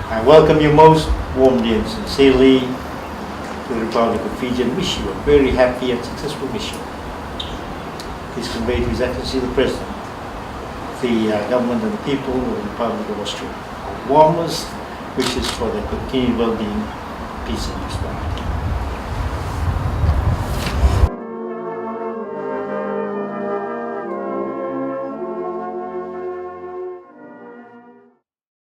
I welcome you most warmly and sincerely to the Republic of Fiji and wish you a very happy and successful mission. Please convey to His Excellency the President, the government and the people of the Republic of Austria our warmest wishes for their continued well-being, peace and prosperity.